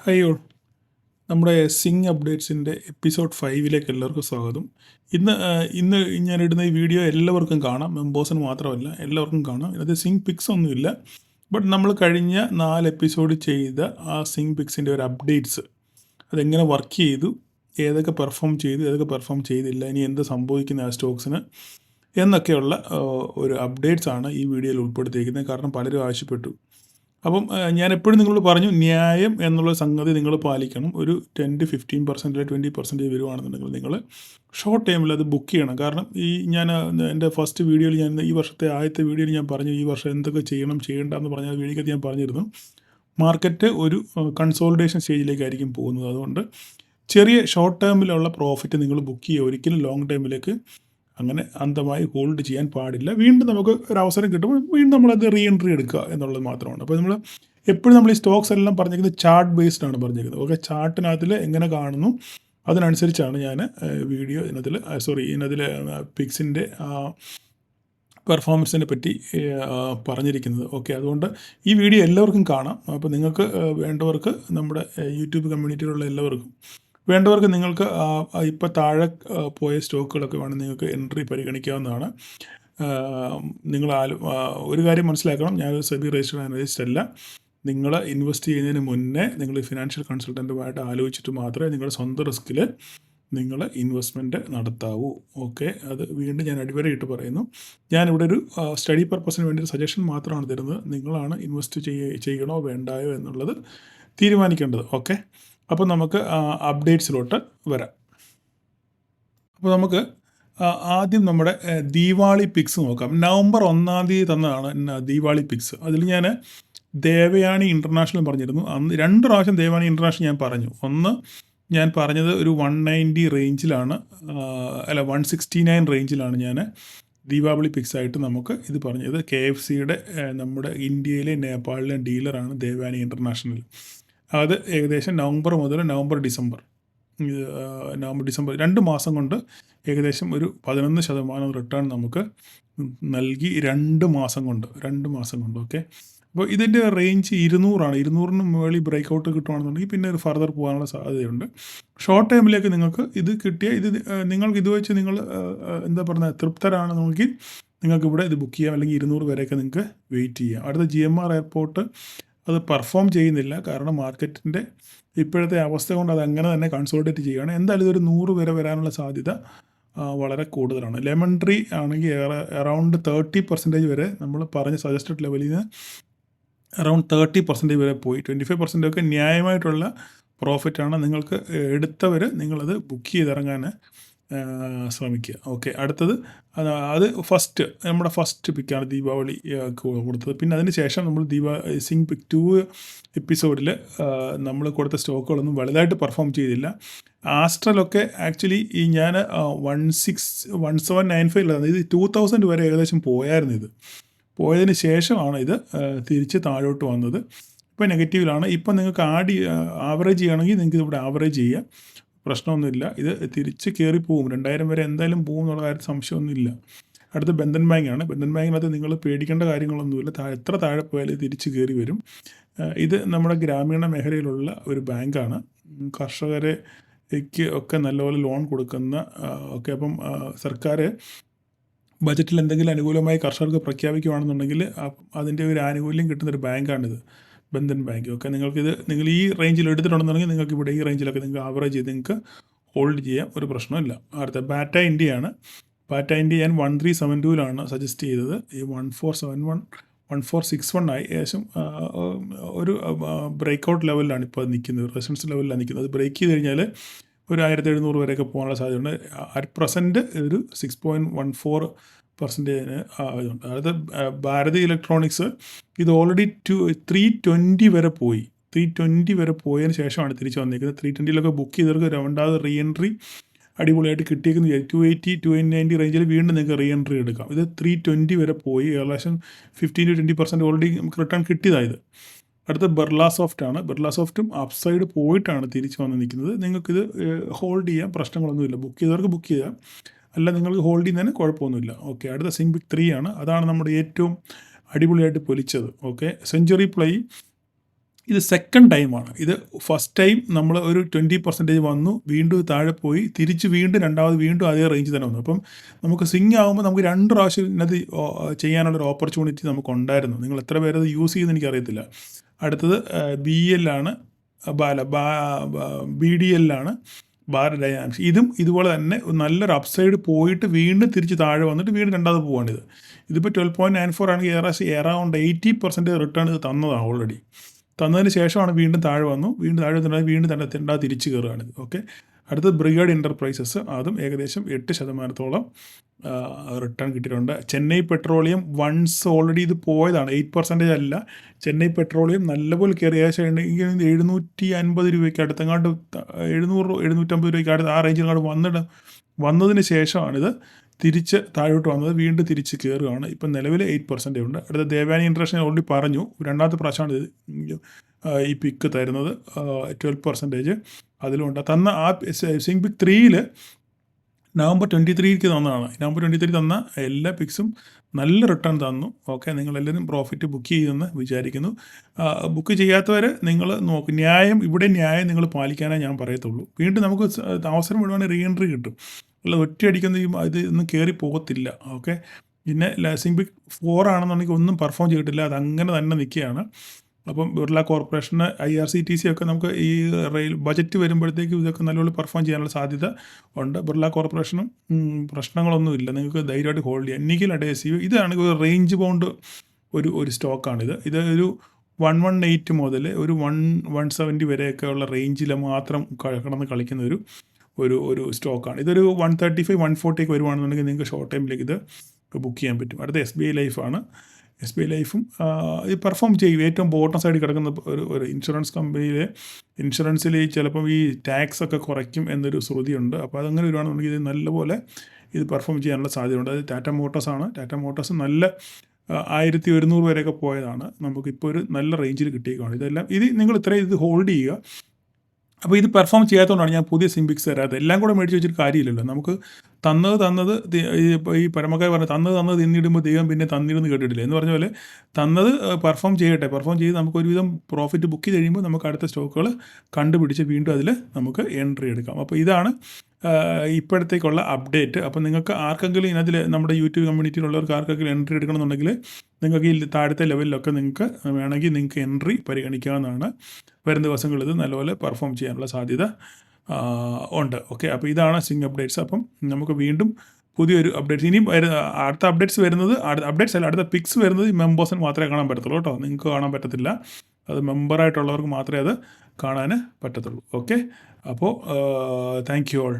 Hi all, നമ്മുടെ Singh അപ്ഡേറ്റ്സിൻ്റെ episode 5ലേക്ക് എല്ലാവർക്കും സ്വാഗതം. ഇന്ന് ഞാനിടുന്ന ഈ വീഡിയോ എല്ലാവർക്കും കാണാം, മെമ്പേഴ്സിന് മാത്രമല്ല എല്ലാവർക്കും കാണാം. ഇതിനകത്ത് സിംഗ് പിക്സ് ഒന്നുമില്ല, ബട്ട് നമ്മൾ കഴിഞ്ഞ 4 എപ്പിസോഡ് ചെയ്ത ആ സിംഗ് പിക്സിൻ്റെ ഒരു അപ്ഡേറ്റ്സ്, അതെങ്ങനെ വർക്ക് ചെയ്തു, ഏതൊക്കെ പെർഫോം ചെയ്തു, ഏതൊക്കെ പെർഫോം ചെയ്തില്ല, ഇനി എന്ത് സംഭവിക്കുന്ന ആ സ്റ്റോക്സിന് എന്നൊക്കെയുള്ള ഒരു അപ്ഡേറ്റ്സാണ് ഈ വീഡിയോയിൽ ഉൾപ്പെടുത്തിയിരിക്കുന്നത്. കാരണം പലരും ആവശ്യപ്പെട്ടു. അപ്പം ഞാൻ എപ്പോഴും നിങ്ങളോട് പറഞ്ഞു, ന്യായം എന്നുള്ള സംഗതി നിങ്ങൾ പാലിക്കണം. ഒരു 10-15% അല്ലെങ്കിൽ 20% വരുവാണെന്നുണ്ടെങ്കിൽ നിങ്ങൾ ഷോർട്ട് ടൈമിൽ അത് ബുക്ക് ചെയ്യണം. കാരണം ഞാൻ എൻ്റെ ഫസ്റ്റ് വീഡിയോയിൽ ഈ വർഷത്തെ ആദ്യത്തെ വീഡിയോയിൽ ഞാൻ പറഞ്ഞു ഈ വർഷം എന്തൊക്കെ ചെയ്യണം ചെയ്യേണ്ട എന്ന് പറഞ്ഞ വീഡിയോക്കകത്ത് ഞാൻ പറഞ്ഞിരുന്നു. മാർക്കറ്റ് ഒരു കൺസോളിഡേഷൻ സ്റ്റേജിലേക്കായിരിക്കും പോകുന്നത്. അതുകൊണ്ട് ചെറിയ ഷോർട്ട് ടേമിലുള്ള പ്രോഫിറ്റ് നിങ്ങൾ ബുക്ക് ചെയ്യുക, ഒരിക്കലും ലോങ് ടൈമിലേക്ക് അങ്ങനെ അന്ധമായി ഹോൾഡ് ചെയ്യാൻ പാടില്ല. വീണ്ടും നമുക്ക് ഒരു അവസരം കിട്ടുമ്പോൾ വീണ്ടും നമ്മളത് റീ എൻട്രി എടുക്കുക എന്നുള്ളത് മാത്രമാണ്. അപ്പോൾ എപ്പോഴും നമ്മൾ ഈ സ്റ്റോക്സ് എല്ലാം പറഞ്ഞിരിക്കുന്നത് ചാർട്ട് ബേസ്ഡ് ആണ് പറഞ്ഞിരിക്കുന്നത്. ഓക്കെ, ചാർട്ടിനകത്തിൽ എങ്ങനെ കാണുന്നു അതിനനുസരിച്ചാണ് ഞാൻ ഇതിനതിൽ പിക്സിൻ്റെ പെർഫോമൻസിനെ പറ്റി പറഞ്ഞിരിക്കുന്നത്. ഓക്കെ, അതുകൊണ്ട് ഈ വീഡിയോ എല്ലാവർക്കും കാണാം. അപ്പോൾ നിങ്ങൾക്ക് വേണ്ടവർക്ക്, നമ്മുടെ യൂട്യൂബ് കമ്മ്യൂണിറ്റിയിലുള്ള എല്ലാവർക്കും വേണ്ടവർക്ക് നിങ്ങൾക്ക് ഇപ്പോൾ താഴെ പോയ സ്റ്റോക്കുകളൊക്കെ വേണം നിങ്ങൾക്ക് എൻട്രി പരിഗണിക്കാവുന്നതാണ്. നിങ്ങൾ ഒരു കാര്യം മനസ്സിലാക്കണം, ഞാനൊരു സെബി രജിസ്റ്റേർഡ് അനലിസ്റ്റ് അല്ല. നിങ്ങൾ ഇൻവെസ്റ്റ് ചെയ്യുന്നതിന് മുന്നേ നിങ്ങൾ ഫിനാൻഷ്യൽ കൺസൾട്ടൻറ്റുമായിട്ട് ആലോചിച്ചിട്ട് മാത്രമേ നിങ്ങളുടെ സ്വന്തം റിസ്കിൽ നിങ്ങൾ ഇൻവെസ്റ്റ്മെൻറ്റ് നടത്താവൂ. ഓക്കെ, അത് വീണ്ടും ഞാൻ അടിവരയിട്ട് പറയുന്നു. ഞാനിവിടെ ഒരു സ്റ്റഡി പർപ്പസിന് വേണ്ടി ഒരു സജഷൻ മാത്രമാണ് തരുന്നത്. നിങ്ങളാണ് ഇൻവെസ്റ്റ് ചെയ്യണോ വേണ്ടായോ എന്നുള്ളത് തീരുമാനിക്കേണ്ടത്. ഓക്കെ, അപ്പോൾ നമുക്ക് അപ്ഡേറ്റ്സിലോട്ട് വരാം. അപ്പോൾ നമുക്ക് ആദ്യം നമ്മുടെ ദീപാവലി പിക്സ് നോക്കാം. നവംബർ 1 തന്നതാണ് ദീപാവലി പിക്സ്. അതിൽ ഞാൻ ദേവയാനി ഇൻ്റർനാഷണൽ പറഞ്ഞിരുന്നു. അന്ന് 2 പ്രാവശ്യം ദേവയാനി ഇൻ്റർനാഷണൽ ഞാൻ പറഞ്ഞു. ഒന്ന് ഞാൻ പറഞ്ഞത് ഒരു 190 റേഞ്ചിലാണ്, 169 റേഞ്ചിലാണ് ഞാൻ ദീപാവലി പിക്സ് ആയിട്ട് നമുക്ക് ഇത് പറഞ്ഞത്. KFCയുടെ നമ്മുടെ ഇന്ത്യയിലെ നേപ്പാളിലെ ഡീലറാണ് ദേവയാനി ഇൻ്റർനാഷണൽ. അത് ഏകദേശം നവംബർ മുതൽ ഡിസംബർ 2 മാസം കൊണ്ട് ഏകദേശം ഒരു 11% റിട്ടേൺ നമുക്ക് നൽകി. 2 മാസം കൊണ്ട്. ഓക്കെ, അപ്പോൾ ഇതിൻ്റെ റേഞ്ച് 200 200-ന് മുകളിൽ ബ്രേക്ക് ഔട്ട് കിട്ടുകയാണെന്നുണ്ടെങ്കിൽ പിന്നെ ഒരു ഫർദർ പോകാനുള്ള സാധ്യതയുണ്ട്. ഷോർട്ട് ടൈമിലേക്ക് നിങ്ങൾക്ക് ഇത് കിട്ടിയ നിങ്ങൾക്ക് ഇത് വെച്ച് നിങ്ങൾ തൃപ്തരാണെന്നുണ്ടെങ്കിൽ നിങ്ങൾക്ക് ഇവിടെ ഇത് ബുക്ക് ചെയ്യാം, അല്ലെങ്കിൽ 200 വരെയൊക്കെ നിങ്ങൾക്ക് വെയിറ്റ് ചെയ്യാം. അടുത്ത GMR എയർപോർട്ട് അത് പെർഫോം ചെയ്യുന്നില്ല. കാരണം മാർക്കറ്റിൻ്റെ ഇപ്പോഴത്തെ അവസ്ഥ കൊണ്ട് അത് അങ്ങനെ തന്നെ കൺസോളിഡേറ്റ് ചെയ്യുകയാണ്. എന്തായാലും ഇതൊരു 100 വരെ വരാനുള്ള സാധ്യത വളരെ കൂടുതലാണ്. ലെമൺ ട്രീ ആണെങ്കിൽ അറൗണ്ട് 30% വരെ നമ്മൾ പറഞ്ഞ സജസ്റ്റഡ് ലെവലിൽ നിന്ന് അറൗണ്ട് 30% വരെ പോയി. 25% ഒക്കെ ന്യായമായിട്ടുള്ള പ്രോഫിറ്റാണ്. നിങ്ങൾക്ക് എടുത്തവർ നിങ്ങളത് ബുക്ക് ചെയ്തിറങ്ങാൻ ശ്രമിക്കുക. ഓക്കെ, അടുത്തത് അത് നമ്മുടെ ഫസ്റ്റ് പിക്കാണ് ദീപാവലി കൊടുത്തത്. പിന്നെ അതിന് ശേഷം നമ്മൾ സിംഗ് പിക്ക് 2 എപ്പിസോഡിൽ നമ്മൾ കൊടുത്ത സ്റ്റോക്കുകളൊന്നും വലുതായിട്ട് പെർഫോം ചെയ്തില്ല. ആസ്ട്രലൊക്കെ ആക്ച്വലി ഞാൻ 1795 ഇത് 2000 വരെ ഏകദേശം പോയായിരുന്നു. ഇത് പോയതിന് ശേഷമാണ് ഇത് തിരിച്ച് താഴോട്ട് വന്നത്. ഇപ്പോൾ നെഗറ്റീവിലാണ്. ഇപ്പം നിങ്ങൾക്ക് ആവറേജ് ചെയ്യണമെങ്കിൽ നിങ്ങൾക്ക് ഇവിടെ ആവറേജ് ചെയ്യാം, പ്രശ്നമൊന്നുമില്ല. ഇത് തിരിച്ച് കയറി പോകും, 2000 വരെ എന്തായാലും പോകും എന്നുള്ള കാര്യത്തിൽ സംശയമൊന്നുമില്ല. അടുത്ത ബന്ധൻ ബാങ്കാണ്. ബന്ധൻ ബാങ്കിനകത്ത് നിങ്ങൾ പേടിക്കേണ്ട കാര്യങ്ങളൊന്നുമില്ല. എത്ര താഴെ പോയാലും തിരിച്ച് കയറി വരും. ഇത് നമ്മുടെ ഗ്രാമീണ മേഖലയിലുള്ള ഒരു ബാങ്കാണ്. കർഷകർക്ക് ഒക്കെ നല്ലപോലെ ലോൺ കൊടുക്കുന്ന അപ്പം സർക്കാർ ബജറ്റിൽ എന്തെങ്കിലും അനുകൂലമായി കർഷകർക്ക് പ്രഖ്യാപിക്കുകയാണെന്നുണ്ടെങ്കിൽ അതിൻ്റെ ഒരു ആനുകൂല്യം കിട്ടുന്നൊരു ബാങ്കാണിത്, ബന്ധൻ ബാങ്ക്. ഓക്കെ, നിങ്ങൾ ഈ റേഞ്ചിൽ എടുത്തിട്ടുണ്ടെന്നുണ്ടെങ്കിൽ നിങ്ങൾക്ക് ഇവിടെ ഈ റേഞ്ചിലൊക്കെ നിങ്ങൾക്ക് ആവറേജ് ചെയ്ത് നിങ്ങൾക്ക് ഹോൾഡ് ചെയ്യാം, ഒരു പ്രശ്നമില്ല. അടുത്ത ബാറ്റ ഇന്ത്യയാണ്. ബാറ്റ ഇന്ത്യ ഞാൻ 1372 സജസ്റ്റ് ചെയ്തത്. ഈ 1461 ആയി ഏകദേശം ഒരു ബ്രേക്ക് ഔട്ട് ലെവലിലാണ് ഇപ്പോൾ നിൽക്കുന്നത്, റെസിസ്റ്റൻസ് ലെവലിലാണ് നിൽക്കുന്നത്. അത് ബ്രേക്ക് ചെയ്ത് കഴിഞ്ഞാൽ ഒരു 1700 വരെയൊക്കെ പോകാനുള്ള സാധ്യതയുണ്ട്. അറ്റ് പ്രസൻറ്റ് ഒരു 6.14% ഇതുണ്ട്. അതായത് ഭാരതി ഇലക്ട്രോണിക്സ് ഇത് ഓൾറെഡി 320 വരെ പോയി. 320 വരെ പോയതിന് ശേഷമാണ് തിരിച്ച് വന്നിരിക്കുന്നത്. 320 ബുക്ക് ചെയ്തവർക്ക് രണ്ടാമത് റീ എൻട്രി അടിപൊളിയായിട്ട് കിട്ടിയിരിക്കുന്നത്. 280-290 റേഞ്ചിൽ വീണ്ടും നിങ്ങൾക്ക് റീ എൻട്രി എടുക്കാം. ഇത് 320 വരെ പോയി, ഏകദേശം 15-20% ഓൾറെഡി നമുക്ക് റിട്ടേൺ കിട്ടിയതായത്. അടുത്ത ബിർള സോഫ്റ്റ് ആണ്. ബിർള സോഫ്റ്റും അപ്സൈഡ് പോയിട്ടാണ് തിരിച്ച് വന്ന് നിൽക്കുന്നത്. നിങ്ങൾക്കിത് ഹോൾഡ് ചെയ്യാം, പ്രശ്നങ്ങളൊന്നുമില്ല. ബുക്ക് ചെയ്തവർക്ക് ബുക്ക് ചെയ്യാം, അല്ല നിങ്ങൾക്ക് ഹോൾഡ് ചെയ്യുന്നതിന് കുഴപ്പമൊന്നുമില്ല. ഓക്കെ, അടുത്ത സിംഗ് പിക്ക് 3 ആണ്. അതാണ് നമ്മുടെ ഏറ്റവും അടിപൊളിയായിട്ട് പൊലിച്ചത്. ഓക്കെ, സെഞ്ചുറി പ്ലൈ ഇത് സെക്കൻഡ് ടൈമാണ്. ഇത് ഫസ്റ്റ് ടൈം നമ്മൾ ഒരു 20% വന്നു, വീണ്ടും താഴെ പോയി, തിരിച്ച് വീണ്ടും രണ്ടാമത് വീണ്ടും അതേ റേഞ്ച് തന്നെ വന്നു. അപ്പം നമുക്ക് സ്വിംഗ് ആകുമ്പോൾ നമുക്ക് 2 പ്രാവശ്യം ഇതിനകത്ത് ചെയ്യാനുള്ളൊരു ഓപ്പർച്യൂണിറ്റി നമുക്കുണ്ടായിരുന്നു. നിങ്ങൾ എത്ര പേരത് യൂസ് ചെയ്യുമെന്ന് എനിക്കറിയത്തില്ല. അടുത്തത് BL ആണ്, BDL ആണ്, ബാർ ഡൈനാമിക്സ്. ഇതും ഇതുപോലെ തന്നെ നല്ലൊരു അപ്സൈഡ് പോയിട്ട് വീണ്ടും തിരിച്ച് താഴെ വന്നിട്ട് വീണ്ടും രണ്ടാമത് പോവാണിത്. ഇതിപ്പോൾ 12.94 ആണെങ്കിൽ അറൗണ്ട് 80% റിട്ടേൺ ഇത് തന്നതാണ് ഓൾറെഡി. തന്നതിന് ശേഷമാണ് വീണ്ടും താഴെ വന്നു, വീണ്ടും താഴെ വന്നിട്ട് വീണ്ടും തന്നെ രണ്ടാമത് തിരിച്ച് കയറുകയാണിത്. ഓക്കെ. അടുത്തത് ബ്രിഗേഡ് എൻ്റർപ്രൈസസ്, അതും ഏകദേശം 8% റിട്ടേൺ കിട്ടിയിട്ടുണ്ട്. ചെന്നൈ പെട്രോളിയം വൺസ് ഓൾറെഡി ഇത് പോയതാണ്, 8% അല്ല. ചെന്നൈ പെട്രോളിയം നല്ലപോലെ കയറി, ഏകദേശം 750 രൂപയ്ക്ക് അടുത്തെങ്ങാണ്ട്, 700-750 രൂപയ്ക്ക് അടുത്ത് ആ റേഞ്ചിലെങ്ങാണ്ട് വന്നതിന് ശേഷമാണിത് തിരിച്ച് താഴോട്ട് വന്നത്, വീണ്ടും തിരിച്ച് കയറുകയാണ്. ഇപ്പം നിലവിൽ 8% ഉണ്ട്. അടുത്ത ദേവാനി ഇൻട്രസ്റ്റ് ഓൾറെഡി പറഞ്ഞു, രണ്ടാമത്തെ പ്രാവശ്യമാണ് ഇത് ഈ പിക്ക് തരുന്നത്. 12% അതിലുണ്ട്. തന്ന ആ സ്വിംഗ് പിക്ക് 3ൽ നവംബർ 23 തന്നതാണ്. നവംബർ 23 തന്ന എല്ലാ പിക്സും നല്ല റിട്ടേൺ തന്നു. ഓക്കെ, നിങ്ങളെല്ലാവരും പ്രോഫിറ്റ് ബുക്ക് ചെയ്യുമെന്ന് വിചാരിക്കുന്നു. ബുക്ക് ചെയ്യാത്തവർ നിങ്ങൾ നോക്കും, ഇവിടെ ന്യായം നിങ്ങൾ പാലിക്കാനേ ഞാൻ പറയത്തുള്ളൂ. വീണ്ടും നമുക്ക് അവസരം വിടുവാണെങ്കിൽ റീ എൻട്രി കിട്ടും, അല്ല ഒറ്റയടിക്കൊന്നും ഇത് ഒന്നും കയറി പോകത്തില്ല. ഓക്കെ. പിന്നെ സ്വിംഗ് പിക്ക് 4 ആണെന്നുണ്ടെങ്കിൽ ഒന്നും പെർഫോം ചെയ്തിട്ടില്ല, അത് അങ്ങനെ തന്നെ നിൽക്കുകയാണ്. അപ്പം ബിർള കോർപ്പറേഷന്, IRCTC ഒക്കെ നമുക്ക് ഈ ബജറ്റ് വരുമ്പോഴത്തേക്കും ഇതൊക്കെ നല്ലപോലെ പെർഫോം ചെയ്യാനുള്ള സാധ്യത ഉണ്ട്. ബിർള കോർപ്പറേഷനും പ്രശ്നങ്ങളൊന്നുമില്ല, നിങ്ങൾക്ക് ധൈര്യമായിട്ട് ഹോൾഡ് ചെയ്യാം. നിഖിൽ അഡേസീവ്, ഇതാണ് ഒരു റേഞ്ച് ബൗണ്ട് ഒരു സ്റ്റോക്കാണിത്. ഇത് ഒരു 118 മുതൽ ഒരു 170 വരെയൊക്കെ ഉള്ള റേഞ്ചിൽ മാത്രം കിടന്ന് കളിക്കുന്ന ഒരു സ്റ്റോക്കാണ്. ഇതൊരു 135-140 വരുവാണെന്നുണ്ടെങ്കിൽ നിങ്ങൾക്ക് ഷോർട്ട് ടൈമിലേക്ക് ഇത് ബുക്ക് ചെയ്യാൻ പറ്റും. അടുത്ത SBI ലൈഫാണ്. SBI ലൈഫും ഇത് പെർഫോം ചെയ്യും. ഏറ്റവും ബോട്ടം സൈഡിൽ കിടക്കുന്ന ഒരു ഇൻഷുറൻസ് ഇൻഷുറൻസിൽ ചിലപ്പം ഈ ടാക്സ് ഒക്കെ കുറയ്ക്കും എന്നൊരു ശ്രുതിയുണ്ട്. അപ്പോൾ അതങ്ങനെ വരുവാണെന്നുണ്ടെങ്കിൽ ഇത് നല്ലപോലെ ഇത് പെർഫോം ചെയ്യാനുള്ള സാധ്യതയുണ്ട്. അത് ടാറ്റ മോട്ടോഴ്സാണ്. ടാറ്റ മോട്ടോഴ്സ് നല്ല 1100 വരെയൊക്കെ പോയതാണ്, നമുക്കിപ്പോൾ ഒരു നല്ല റേഞ്ചിൽ കിട്ടിയേക്കാണ്. ഇതെല്ലാം നിങ്ങൾ ഇത്രയും ഇത് ഹോൾഡ് ചെയ്യുക. അപ്പോൾ ഇത് പെർഫോം ചെയ്യാത്തതുകൊണ്ടാണ് ഞാൻ പുതിയ സിംപിക്സ് തരാത്തത്. എല്ലാം കൂടെ മേടിച്ച് വെച്ചിട്ട് കാര്യമില്ലല്ലോ. നമുക്ക് തന്നത് ഈ പരമക്കാർ പറഞ്ഞ തന്നത് തിന്നിടുമ്പോൾ ദൈവം പിന്നെ തന്നിരുന്ന് കേട്ടിട്ടില്ല എന്ന് പറഞ്ഞ പോലെ തന്നത് പെർഫോം ചെയ്യട്ടെ. പെർഫോം ചെയ്ത് നമുക്ക് ഒരുവിധം പ്രോഫിറ്റ് ബുക്ക് ചെയ്ത് കഴിയുമ്പോൾ നമുക്ക് അടുത്ത സ്റ്റോക്കുകൾ കണ്ടുപിടിച്ച് വീണ്ടും അതിൽ നമുക്ക് എൻട്രി എടുക്കാം. അപ്പോൾ ഇതാണ് ഇപ്പോഴത്തേക്കുള്ള അപ്ഡേറ്റ്. അപ്പോൾ നിങ്ങൾക്ക് ആർക്കെങ്കിലും ഇതിനകത്തിൽ നമ്മുടെ യൂട്യൂബ് കമ്മ്യൂണിറ്റിയിലുള്ളവർക്ക് ആർക്കെങ്കിലും എൻട്രി എടുക്കണമെന്നുണ്ടെങ്കിൽ നിങ്ങൾക്ക് ഈ താഴത്തെ ലെവലിലൊക്കെ നിങ്ങൾക്ക് വേണമെങ്കിൽ നിങ്ങൾക്ക് എൻട്രി പരിഗണിക്കാവുന്നതാണ്. വരും ദിവസങ്ങളിൽ ഇത് നല്ലപോലെ പെർഫോം ചെയ്യാനുള്ള സാധ്യത ഉണ്ട്. ഓക്കെ, അപ്പോൾ ഇതാണ് സ്വിംഗ് അപ്ഡേറ്റ്സ്. അപ്പം നമുക്ക് വീണ്ടും പുതിയൊരു അപ്ഡേറ്റ്സ്, ഇനിയും അടുത്ത അപ്ഡേറ്റ്സ് വരുന്നത്, അടുത്ത പിക്സ് വരുന്നത് ഈ മെമ്പേഴ്സിന് മാത്രമേ കാണാൻ പറ്റത്തുള്ളൂ കേട്ടോ. നിങ്ങൾക്ക് കാണാൻ പറ്റത്തില്ല, അത് മെമ്പറായിട്ടുള്ളവർക്ക് മാത്രമേ അത് കാണാൻ പറ്റത്തുള്ളൂ. ഓക്കെ, അപ്പോൾ താങ്ക് യു ഓൾ.